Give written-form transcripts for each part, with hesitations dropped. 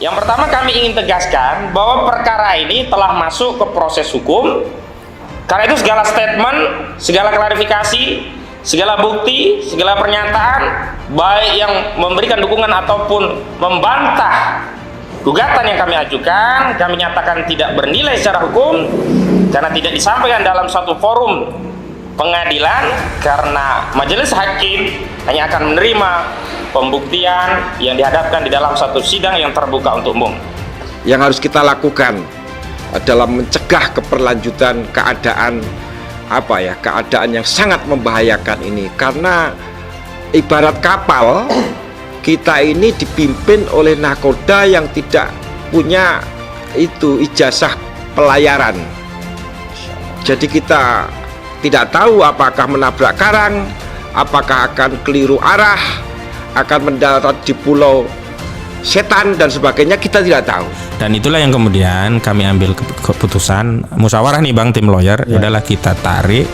Yang pertama kami ingin tegaskan bahwa perkara ini telah masuk ke proses hukum. Karena itu segala statement, segala klarifikasi, segala bukti, segala pernyataan, baik yang memberikan dukungan ataupun membantah gugatan yang kami ajukan, kami nyatakan tidak bernilai secara hukum karena tidak disampaikan dalam satu forum pengadilan, karena majelis hakim hanya akan menerima pembuktian yang dihadapkan di dalam satu sidang yang terbuka untuk umum. Yang harus kita lakukan dalam mencegah keberlanjutan keadaan keadaan yang sangat membahayakan ini, karena ibarat kapal kita ini dipimpin oleh nakoda yang tidak punya ijazah pelayaran. Jadi kita tidak tahu apakah menabrak karang, apakah akan keliru arah, akan mendarat di pulau setan dan sebagainya, kita tidak tahu. Dan itulah yang kemudian kami ambil keputusan musyawarah nih Bang, tim lawyer, udahlah kita tarik.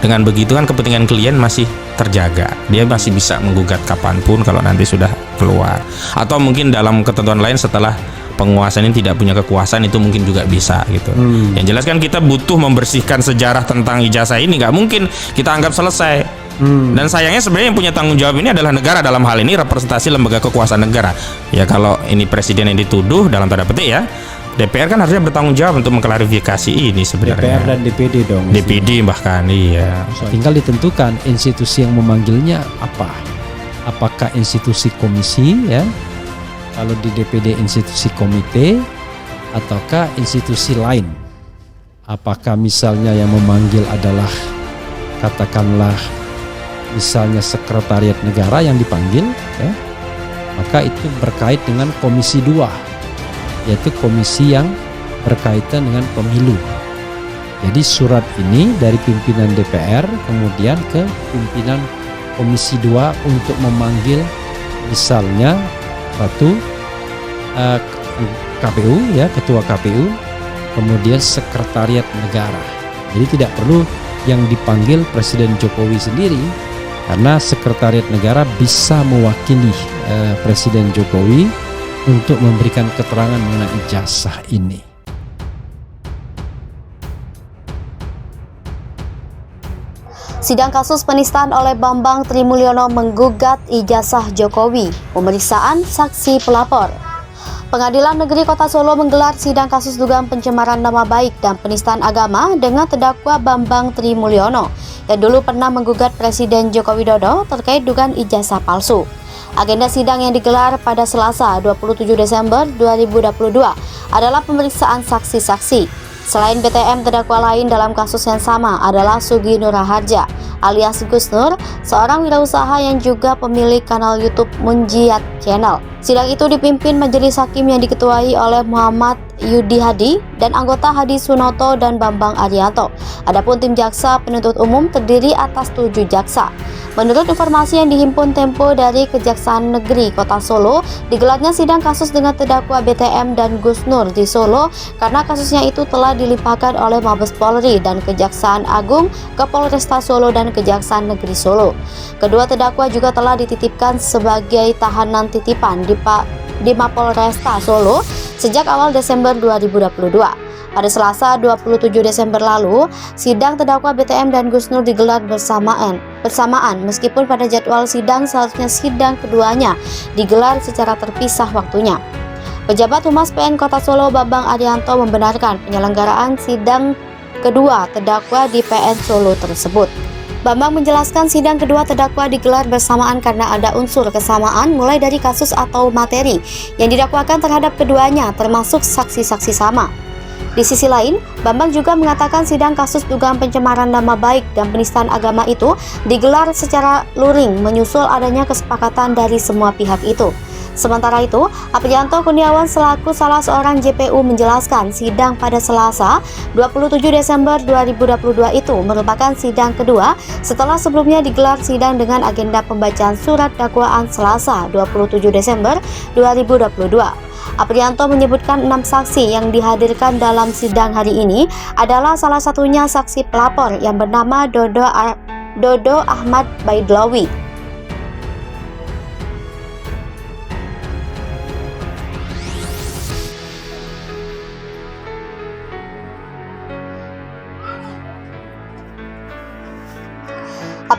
Dengan begitu kan kepentingan klien masih terjaga, dia masih bisa menggugat kapanpun kalau nanti sudah keluar, atau mungkin dalam ketentuan lain setelah penguasa ini tidak punya kekuasaan, itu mungkin juga bisa gitu. Yang jelas kan kita butuh membersihkan sejarah tentang ijazah ini, nggak mungkin kita anggap selesai. Dan sayangnya sebenarnya yang punya tanggung jawab ini adalah negara, dalam hal ini representasi lembaga kekuasaan negara. Ya kalau ini presiden yang dituduh dalam tanda petik ya, DPR kan harusnya bertanggung jawab untuk mengklarifikasi ini sebenarnya. DPR dan DPD dong. DPD bahkan, iya. Tinggal ditentukan institusi yang memanggilnya apa. Apakah institusi komisi ya? Kalau di DPD institusi komite, ataukah institusi lain? Apakah misalnya yang memanggil adalah katakanlah misalnya sekretariat negara yang dipanggil ya? Maka itu berkait dengan komisi 2, yaitu komisi yang berkaitan dengan pemilu. Jadi surat ini dari pimpinan DPR kemudian ke pimpinan komisi 2 untuk memanggil misalnya satu KPU ya, ketua KPU, kemudian sekretariat negara. Jadi tidak perlu yang dipanggil Presiden Jokowi sendiri, karena sekretariat negara bisa mewakili Presiden Jokowi untuk memberikan keterangan mengenai ijazah ini. Sidang kasus penistaan oleh Bambang Trimulyono menggugat ijazah Jokowi, pemeriksaan saksi pelapor. Pengadilan Negeri Kota Solo menggelar sidang kasus dugaan pencemaran nama baik dan penistaan agama dengan terdakwa Bambang Trimulyono yang dulu pernah menggugat Presiden Joko Widodo terkait dugaan ijazah palsu. Agenda sidang yang digelar pada Selasa 27 Desember 2022 adalah pemeriksaan saksi-saksi. Selain BTM, terdakwa lain dalam kasus yang sama adalah Sugi Nur Harja alias Gus Nur, seorang wirausaha yang juga pemilik kanal YouTube Munjiat Channel. Sidang itu dipimpin majelis hakim yang diketuai oleh Muhammad Yudi Hadi dan anggota Hadi Sunoto dan Bambang Arianto. Adapun tim jaksa penuntut umum terdiri atas 7 jaksa. Menurut informasi yang dihimpun Tempo dari Kejaksaan Negeri Kota Solo, digelarnya sidang kasus dengan terdakwa BTM dan Gus Nur di Solo karena kasusnya itu telah dilimpahkan oleh Mabes Polri dan Kejaksaan Agung ke Polresta Solo dan Kejaksaan Negeri Solo. Kedua terdakwa juga telah dititipkan sebagai tahanan titipan di Mapolresta Solo sejak awal Desember 2022. Pada Selasa 27 Desember lalu, sidang terdakwa BTM dan Gus Nur digelar bersamaan meskipun pada jadwal sidang seharusnya sidang keduanya digelar secara terpisah waktunya. Pejabat Humas PN Kota Solo Bambang Arianto membenarkan penyelenggaraan sidang kedua terdakwa di PN Solo tersebut. Bambang menjelaskan sidang kedua terdakwa digelar bersamaan karena ada unsur kesamaan mulai dari kasus atau materi yang didakwakan terhadap keduanya termasuk saksi-saksi sama. Di sisi lain, Bambang juga mengatakan sidang kasus dugaan pencemaran nama baik dan penistaan agama itu digelar secara luring menyusul adanya kesepakatan dari semua pihak itu. Sementara itu, Aprianto Kurniawan selaku salah seorang JPU menjelaskan sidang pada Selasa 27 Desember 2022 itu merupakan sidang kedua setelah sebelumnya digelar sidang dengan agenda pembacaan surat dakwaan Selasa 27 Desember 2022. Aprianto menyebutkan 6 saksi yang dihadirkan dalam sidang hari ini adalah salah satunya saksi pelapor yang bernama Dodo Ahmad Baidlawi.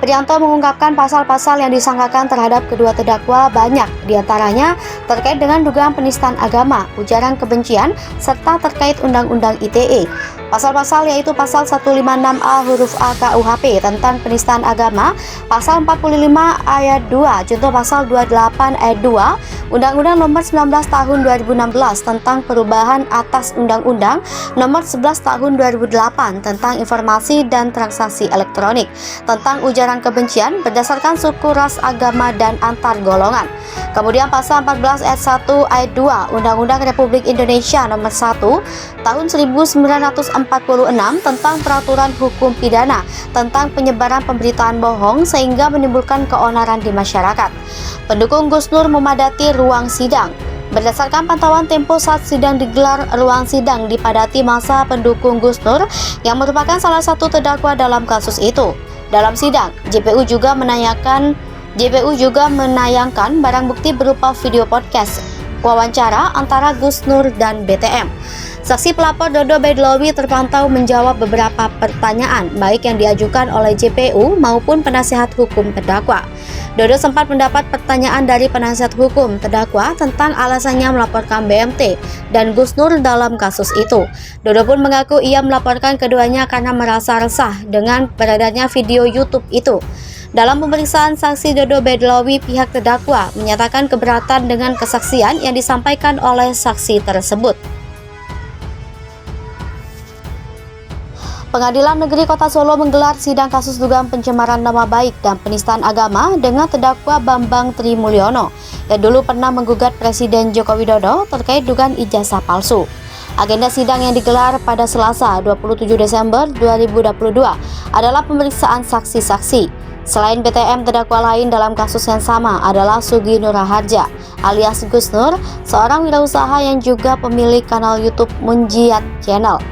Aprianto mengungkapkan pasal-pasal yang disangkakan terhadap kedua terdakwa banyak, diantaranya terkait dengan dugaan penistaan agama, ujaran kebencian, serta terkait Undang-Undang ITE. Pasal-pasal yaitu pasal 156A huruf A KUHP tentang penistaan agama, pasal 45 ayat 2, contoh pasal 28 ayat 2, Undang-Undang nomor 19 tahun 2016 tentang perubahan atas Undang-Undang nomor 11 tahun 2008 tentang informasi dan transaksi elektronik, tentang ujaran kebencian berdasarkan suku, ras, agama, dan antar golongan. Kemudian pasal 14 ayat 1 ayat 2 Undang-Undang Republik Indonesia nomor 1 tahun 1946 tentang peraturan hukum pidana tentang penyebaran pemberitaan bohong sehingga menimbulkan keonaran di masyarakat. Pendukung Gus Nur memadati ruang sidang. Berdasarkan pantauan Tempo saat sidang digelar, ruang sidang dipadati masa pendukung Gus Nur yang merupakan salah satu terdakwa dalam kasus itu. Dalam sidang, JPU juga menayangkan barang bukti berupa video podcast wawancara antara Gus Nur dan BTM. Saksi pelapor Dodo Bedlowi terpantau menjawab beberapa pertanyaan baik yang diajukan oleh JPU maupun penasihat hukum terdakwa. Dodo sempat mendapat pertanyaan dari penasihat hukum terdakwa tentang alasannya melaporkan BMT dan Gus Nur dalam kasus itu. Dodo pun mengaku ia melaporkan keduanya karena merasa resah dengan beredarnya video YouTube itu. Dalam pemeriksaan saksi Dodo Bedlowi, pihak terdakwa menyatakan keberatan dengan kesaksian yang disampaikan oleh saksi tersebut. Pengadilan Negeri Kota Solo menggelar sidang kasus dugaan pencemaran nama baik dan penistaan agama dengan terdakwa Bambang Trimulyono yang dulu pernah menggugat Presiden Joko Widodo terkait dugaan ijazah palsu. Agenda sidang yang digelar pada Selasa 27 Desember 2022 adalah pemeriksaan saksi-saksi. Selain BTM, terdakwa lain dalam kasus yang sama adalah Sugi Nurharja alias Gus Nur, seorang wirausaha yang juga pemilik kanal YouTube Munjiat Channel.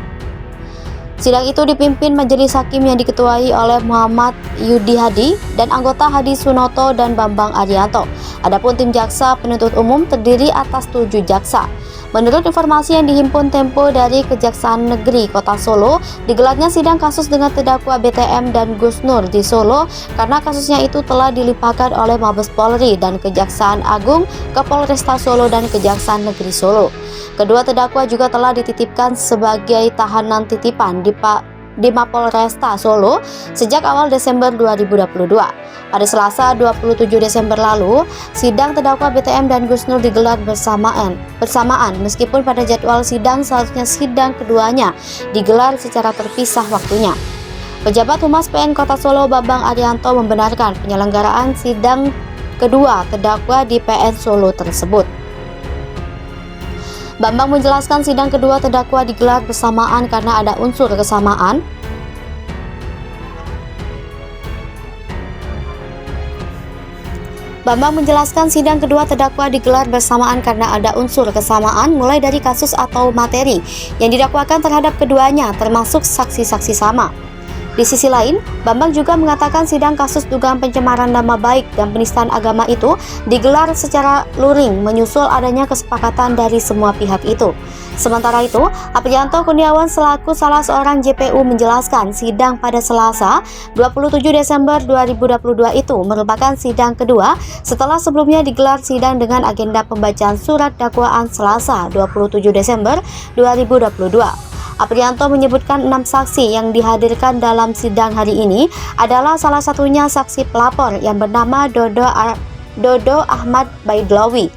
Sidang itu dipimpin majelis hakim yang diketuai oleh Muhammad Yudi Hadi dan anggota Hadi Sunoto dan Bambang Arianto. Adapun tim jaksa penuntut umum terdiri atas 7 jaksa. Menurut informasi yang dihimpun Tempo dari Kejaksaan Negeri Kota Solo, digelarnya sidang kasus dengan terdakwa BTM dan Gus Nur di Solo karena kasusnya itu telah dilimpahkan oleh Mabes Polri dan Kejaksaan Agung ke Polresta Solo dan Kejaksaan Negeri Solo. Kedua terdakwa juga telah dititipkan sebagai tahanan titipan di Mapolresta Solo sejak awal Desember 2022. Pada Selasa 27 Desember lalu, sidang terdakwa BTM dan Gus Nur digelar bersamaan meskipun pada jadwal sidang seharusnya sidang keduanya digelar secara terpisah waktunya. Pejabat Humas PN Kota Solo Bambang Arianto membenarkan penyelenggaraan sidang kedua terdakwa di PN Solo tersebut. Bambang menjelaskan sidang kedua terdakwa digelar bersamaan karena ada unsur kesamaan. Bambang menjelaskan sidang kedua terdakwa digelar bersamaan karena ada unsur kesamaan mulai dari kasus atau materi yang didakwakan terhadap keduanya termasuk saksi-saksi sama. Di sisi lain, Bambang juga mengatakan sidang kasus dugaan pencemaran nama baik dan penistaan agama itu digelar secara luring menyusul adanya kesepakatan dari semua pihak itu. Sementara itu, Aprianto Kurniawan selaku salah seorang JPU menjelaskan sidang pada Selasa 27 Desember 2022 itu merupakan sidang kedua setelah sebelumnya digelar sidang dengan agenda pembacaan surat dakwaan Selasa 27 Desember 2022. Aprianto menyebutkan 6 saksi yang dihadirkan dalam sidang hari ini adalah salah satunya saksi pelapor yang bernama Dodo Ahmad Bedlowi.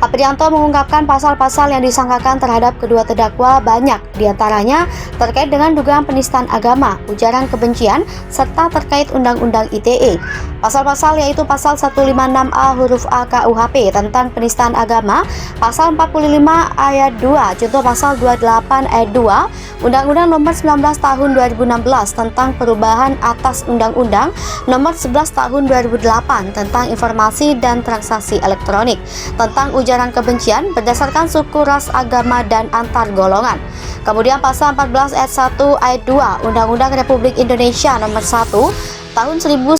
Aprianto mengungkapkan pasal-pasal yang disangkakan terhadap kedua terdakwa banyak, diantaranya terkait dengan dugaan penistaan agama, ujaran kebencian, serta terkait Undang-Undang ITE. Pasal-pasal yaitu pasal 156A huruf A KUHP tentang penistaan agama, pasal 45 ayat 2, contoh pasal 28 ayat 2, Undang-Undang nomor 19 tahun 2016 tentang perubahan atas Undang-Undang nomor 11 tahun 2008 tentang informasi dan transaksi elektronik, tentang ujaran kebencian berdasarkan suku, ras, agama, dan antar golongan. Kemudian pasal 14 ayat 1 ayat 2 Undang-Undang Republik Indonesia nomor 1 tahun